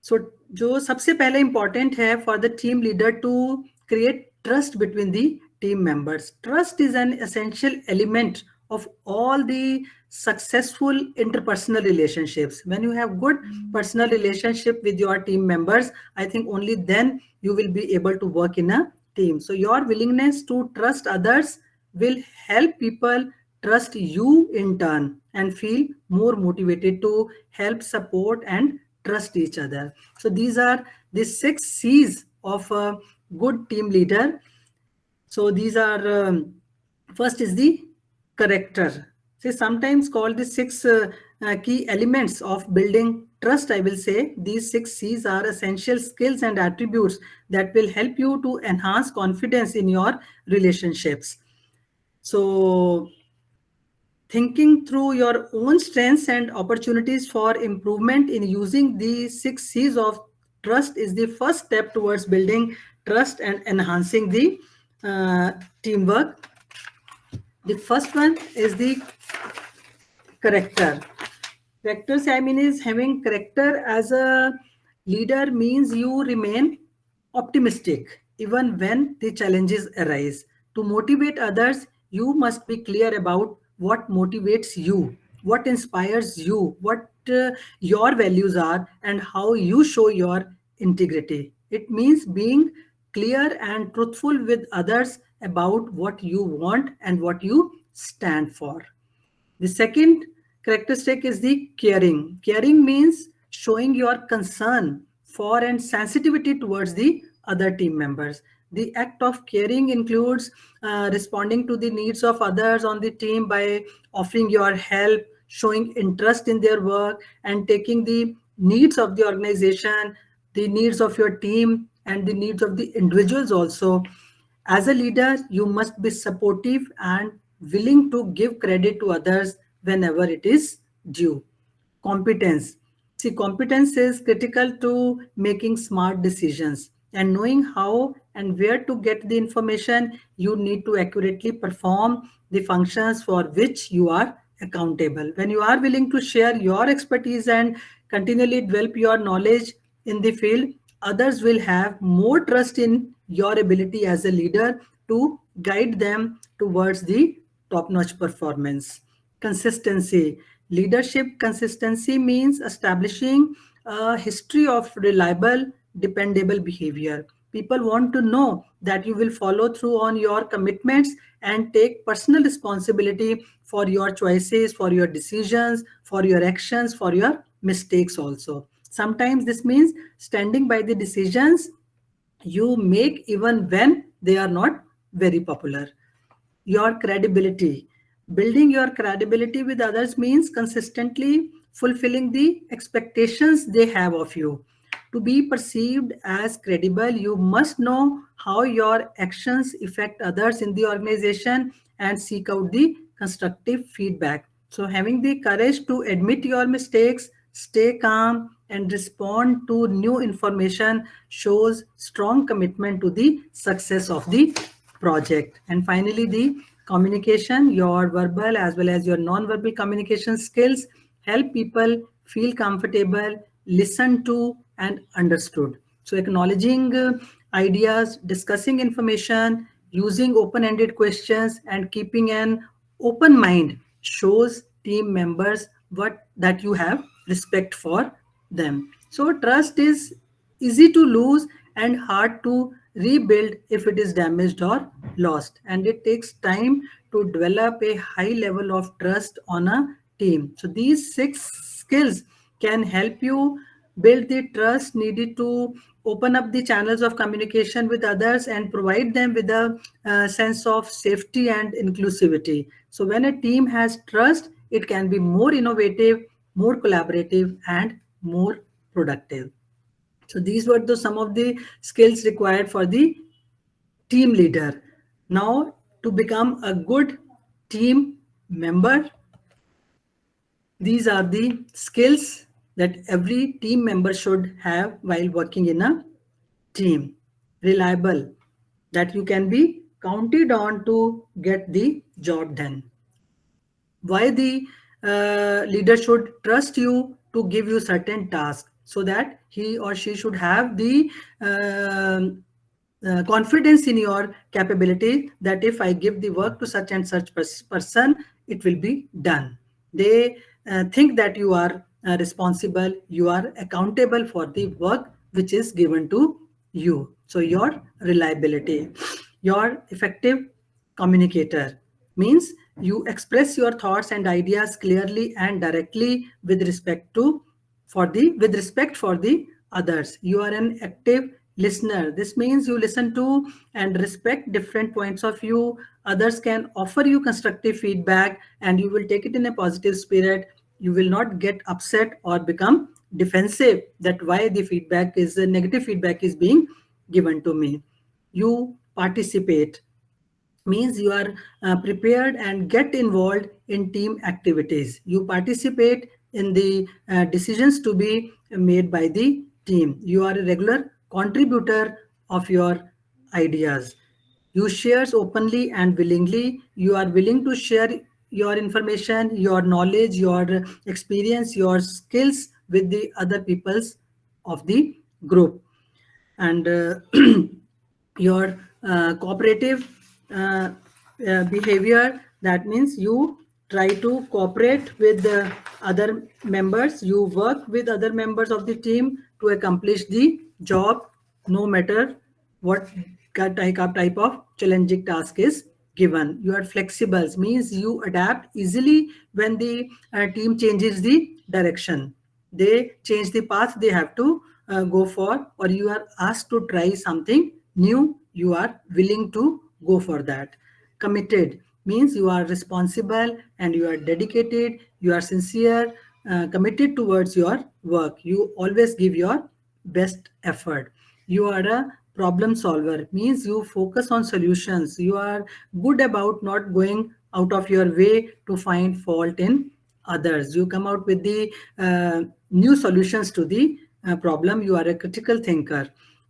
So जो सबसे पहले important है for the team leader to create trust between the team members. Trust is an essential element of all the successful interpersonal relationships. When you have good personal relationship with your team members, I think only then you will be able to work in a team. So your willingness to trust others will help people trust you in turn and feel more motivated to help, support, and trust each other. So these are the 6 C's of a good team leader. So these are, first is the character. See, sometimes called the 6 key elements of building trust, I will say. These 6 C's are essential skills and attributes that will help you to enhance confidence in your relationships. So thinking through your own strengths and opportunities for improvement in using these 6 C's of trust is the first step towards building trust and enhancing the teamwork. The first one is the character. Character, I mean, is having character as a Leader means you remain optimistic even when the challenges arise. To motivate others, you must be clear about what motivates you, what inspires you, what your values are, and how you show your integrity. It means being clear and truthful with others about what you want and what you stand for. The second characteristic is the caring. Caring means showing your concern for and sensitivity towards the other team members. The act of caring includes responding to the needs of others on the team by offering your help, showing interest in their work, and taking the needs of the organization, the needs of your team, and the needs of the individuals also. As a leader, you must be supportive and willing to give credit to others whenever it is due. Competence. See, competence is critical to making smart decisions and knowing how and where to get the information you need to accurately perform the functions for which you are accountable. When you are willing to share your expertise and continually develop your knowledge in the field, others will have more trust in your ability as a leader to guide them towards the top-notch performance. Consistency. Leadership consistency means establishing a history of reliable, dependable behavior. People want to know that you will follow through on your commitments and take personal responsibility for your choices, for your decisions, for your actions, for your mistakes also. Sometimes this means standing by the decisions you make even when they are not very popular. Your credibility. Building your credibility with others means consistently fulfilling the expectations they have of you. To be perceived as credible, you must know how your actions affect others in the organization and seek out the constructive feedback. So, having the courage to admit your mistakes, stay calm, and respond to new information shows strong commitment to the success of the project. And finally, the communication, your verbal as well as your non-verbal communication skills help people feel comfortable, listened to, and understood. So acknowledging ideas, discussing information, using open-ended questions, and keeping an open mind shows team members what that you have respect for them. So trust is easy to lose and hard to rebuild if it is damaged or lost, and it takes time to develop a high level of trust on a team. So these 6 skills can help you build the trust needed to open up the channels of communication with others and provide them with a sense of safety and inclusivity. So when a team has trust, it can be more innovative, more collaborative, and more productive. So these were some of the skills required for the team leader. Now, to become a good team member, these are the skills that every team member should have while working in a team. Reliable, that you can be counted on to get the job done. Why the leader should trust you to give you certain tasks, so that he or she should have the confidence in your capability that if I give the work to such and such person, it will be done. They think that you are responsible, you are accountable for the work which is given to you. So your reliability. Your effective communicator means you express your thoughts and ideas clearly and directly with respect for the others. You are an active listener. This means you listen to and respect different points of view. Others can offer you constructive feedback and you will take it in a positive spirit. You will not get upset or become defensive that why the negative feedback is being given to me. You participate, means you are prepared and get involved in team activities. You participate in the decisions to be made by the team. You are a regular contributor of your ideas. You shares openly and willingly. You are willing to share your information, your knowledge, your experience, your skills with the other peoples of the group. And your cooperative behavior, that means you try to cooperate with the other members, you work with other members of the team to accomplish the job, no matter what type of challenging task is given. You are flexible, means you adapt easily when the team changes the direction, they change the path they have to go for, or you are asked to try something new, you are willing to go for that. Committed means you are responsible and you are dedicated, you are sincere, committed towards your work, you always give your best effort. You are a problem solver, means you focus on solutions, you are good about not going out of your way to find fault in others, you come out with the new solutions to the problem, you are a critical thinker.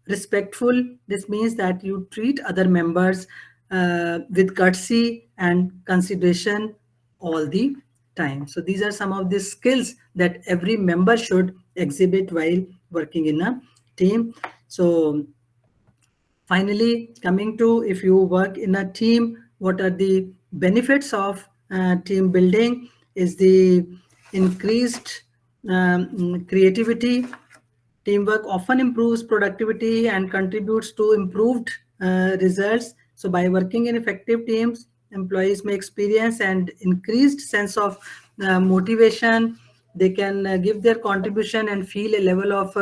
Respectful, this means that you treat other members with courtesy and consideration all the time. So these are some of the skills that every member should exhibit while working in a team. So finally, coming to, if you work in a team, what are the benefits of team building? Is the increased creativity. Teamwork often improves productivity and contributes to improved results. So by working in effective teams, employees may experience an increased sense of motivation. They can give their contribution and feel a level of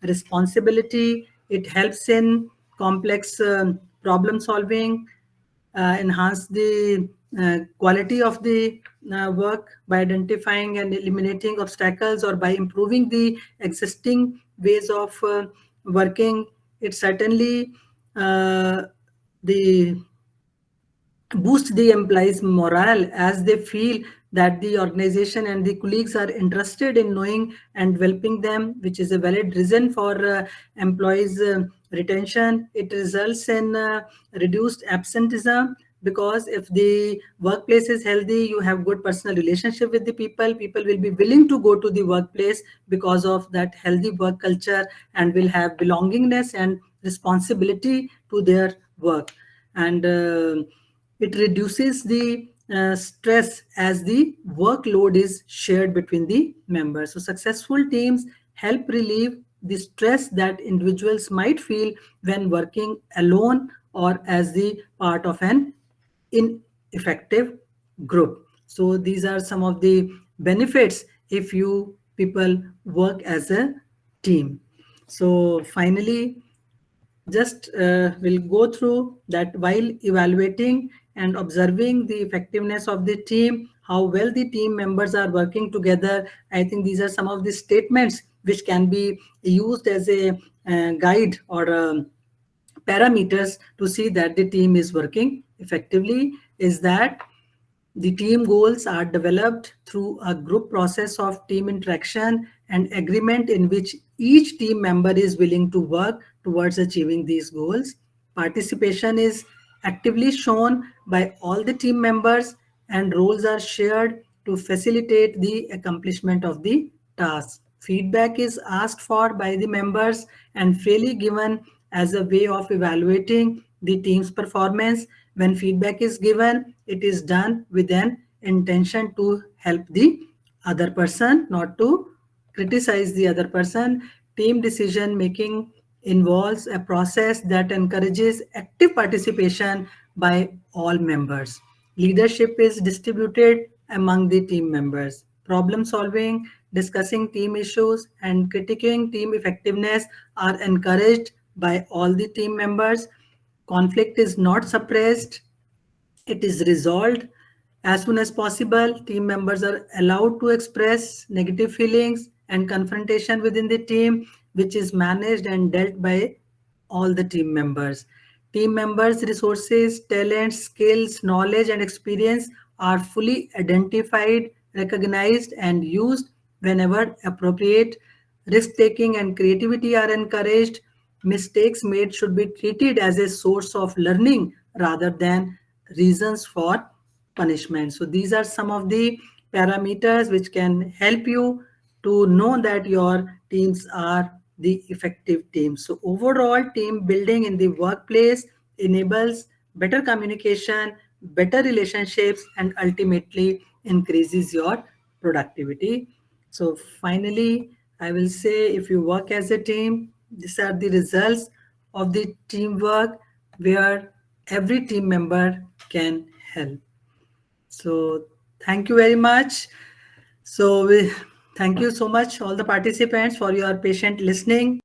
responsibility. It helps in complex problem solving, enhance the quality of the work by identifying and eliminating obstacles, or by improving the existing ways of working. It certainly the boost the employees' morale, as they feel that the organization and the colleagues are interested in knowing and developing them, which is a valid reason for employees' retention. It results in reduced absenteeism, because if the workplace is healthy, you have good personal relationship with the people, people will be willing to go to the workplace because of that healthy work culture, and will have belongingness and responsibility to their work. And it reduces the stress, as the workload is shared between the members. So successful teams help relieve the stress that individuals might feel when working alone or as the part of an ineffective group. So these are some of the benefits if you people work as a team. So finally, just we'll go through that while evaluating and observing the effectiveness of the team, how well the team members are working together. I think these are some of the statements which can be used as a guide or parameters to see that the team is working effectively. Is that the team goals are developed through a group process of team interaction and agreement, in which each team member is willing to work towards achieving these goals. Participation is actively shown by all the team members, and roles are shared to facilitate the accomplishment of the task. Feedback is asked for by the members and freely given as a way of evaluating the team's performance. When feedback is given, it is done with an intention to help the other person, not to criticize the other person. Team decision making involves a process that encourages active participation by all members. Leadership is distributed among the team members. Problem solving, discussing team issues, and critiquing team effectiveness are encouraged by all the team members. Conflict is not suppressed, it is resolved as soon as possible. Team members are allowed to express negative feelings and confrontation within the team, which is managed and dealt by all the team members. Team members' resources, talents, skills, knowledge, and experience are fully identified, recognized, and used whenever appropriate. Risk-taking and creativity are encouraged. Mistakes made should be treated as a source of learning rather than reasons for punishment. So these are some of the parameters which can help you to know that your teams are the effective team. So overall, team building in the workplace enables better communication, better relationships, and ultimately increases your productivity. So finally, I will say, if you work as a team, these are the results of the teamwork where every team member can help. So thank you very much. So thank you so much, all the participants, for your patient listening.